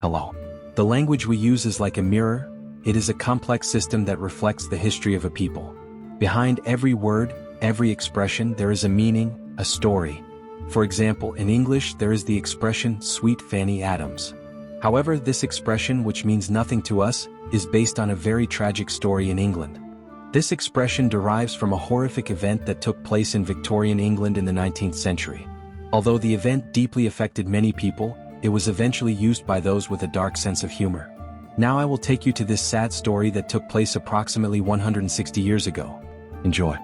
Hello. The language we use is like a mirror. It is a complex system that reflects the history of a people. Behind every word, every expression, there is a meaning, a story. For example, in English there is the expression Sweet Fanny Adams. However, this expression, which means nothing to us, is based on a very tragic story in England. This expression derives from a horrific event that took place in Victorian England in the 19th century. Although the event deeply affected many people, it was eventually used by those with a dark sense of humor. Now I will take you to this sad story that took place approximately 160 years ago. Enjoy.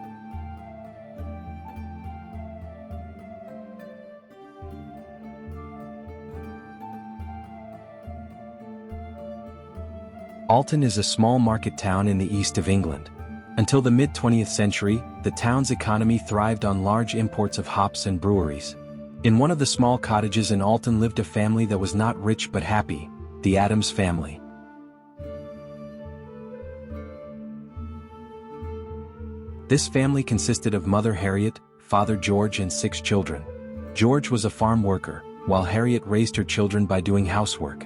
Alton is a small market town in the east of England. Until the mid-20th century, the town's economy thrived on large imports of hops and breweries. In one of the small cottages in Alton lived a family that was not rich but happy, the Adams family. This family consisted of Mother Harriet, Father George and 6 children. George was a farm worker, while Harriet raised her children by doing housework.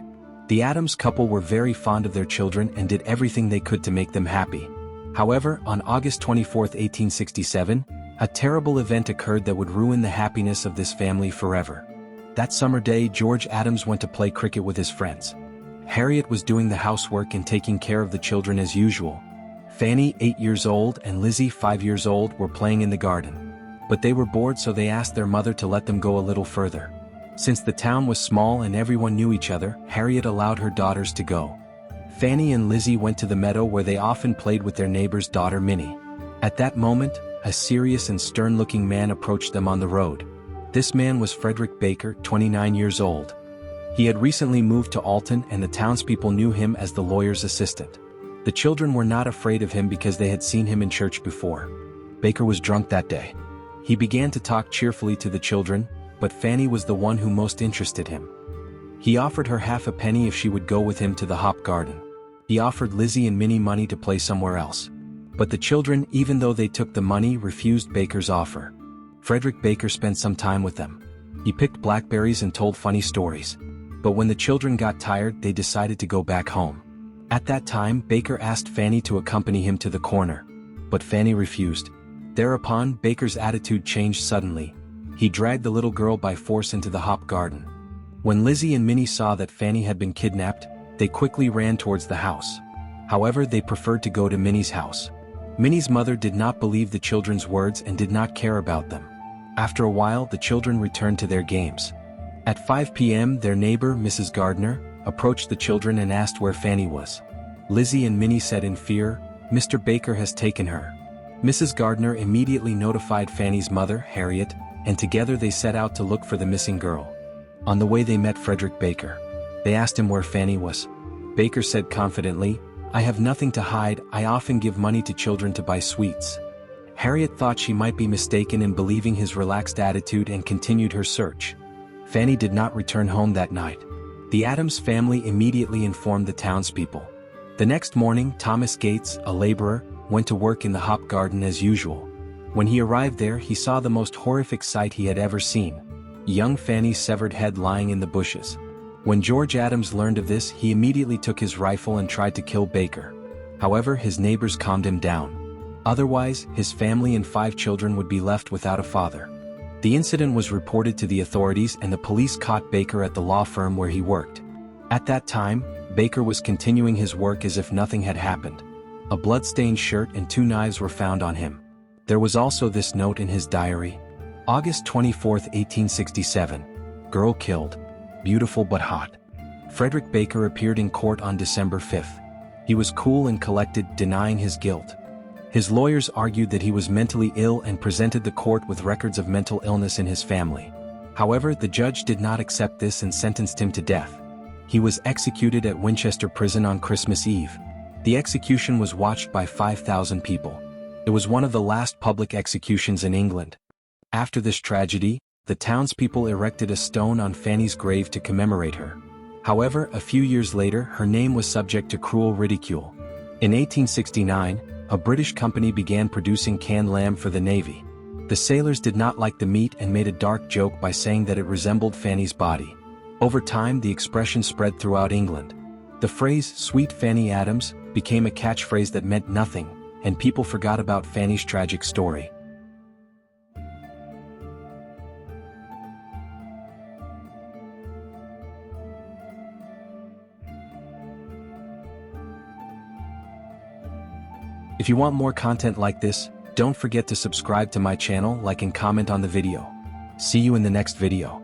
The Adams couple were very fond of their children and did everything they could to make them happy. However, on August 24, 1867, a terrible event occurred that would ruin the happiness of this family forever. That summer day, George Adams went to play cricket with his friends. Harriet was doing the housework and taking care of the children as usual. Fanny, 8 years old, and Lizzie, 5 years old, were playing in the garden. But they were bored, so they asked their mother to let them go a little further. Since the town was small and everyone knew each other, Harriet allowed her daughters to go. Fanny and Lizzie went to the meadow where they often played with their neighbor's daughter Minnie. At that moment, a serious and stern-looking man approached them on the road. This man was Frederick Baker, 29 years old. He had recently moved to Alton and the townspeople knew him as the lawyer's assistant. The children were not afraid of him because they had seen him in church before. Baker was drunk that day. He began to talk cheerfully to the children, but Fanny was the one who most interested him. He offered her half a penny if she would go with him to the hop garden. He offered Lizzie and Minnie money to play somewhere else. But the children, even though they took the money, refused Baker's offer. Frederick Baker spent some time with them. He picked blackberries and told funny stories. But when the children got tired, they decided to go back home. At that time, Baker asked Fanny to accompany him to the corner. But Fanny refused. Thereupon, Baker's attitude changed suddenly. He dragged the little girl by force into the hop garden. When Lizzie and Minnie saw that Fanny had been kidnapped, they quickly ran towards the house. However, they preferred to go to Minnie's house. Minnie's mother did not believe the children's words and did not care about them. After a while, the children returned to their games. At 5 p.m., their neighbor, Mrs. Gardner, approached the children and asked where Fanny was. Lizzie and Minnie said in fear, "Mr. Baker has taken her." Mrs. Gardner immediately notified Fanny's mother, Harriet, and together they set out to look for the missing girl. On the way they met Frederick Baker. They asked him where Fanny was. Baker said confidently, "I have nothing to hide, I often give money to children to buy sweets." Harriet thought she might be mistaken in believing his relaxed attitude and continued her search. Fanny did not return home that night. The Adams family immediately informed the townspeople. The next morning, Thomas Gates, a laborer, went to work in the hop garden as usual. When he arrived there, he saw the most horrific sight he had ever seen. Young Fanny's severed head lying in the bushes. When George Adams learned of this, he immediately took his rifle and tried to kill Baker. However, his neighbors calmed him down. Otherwise, his family and 5 children would be left without a father. The incident was reported to the authorities and the police caught Baker at the law firm where he worked. At that time, Baker was continuing his work as if nothing had happened. A blood-stained shirt and 2 knives were found on him. There was also this note in his diary. August 24, 1867. Girl killed. Beautiful but hot. Frederick Baker appeared in court on December 5th. He was cool and collected, denying his guilt. His lawyers argued that he was mentally ill and presented the court with records of mental illness in his family. However, the judge did not accept this and sentenced him to death. He was executed at Winchester Prison on Christmas Eve. The execution was watched by 5,000 people. It was one of the last public executions in England. After this tragedy, the townspeople erected a stone on Fanny's grave to commemorate her. However, a few years later, her name was subject to cruel ridicule. In 1869, a British company began producing canned lamb for the Navy. The sailors did not like the meat and made a dark joke by saying that it resembled Fanny's body. Over time, the expression spread throughout England. The phrase, "Sweet Fanny Adams," became a catchphrase that meant nothing, and people forgot about Fanny's tragic story. If you want more content like this, don't forget to subscribe to my channel, like and comment on the video. See you in the next video.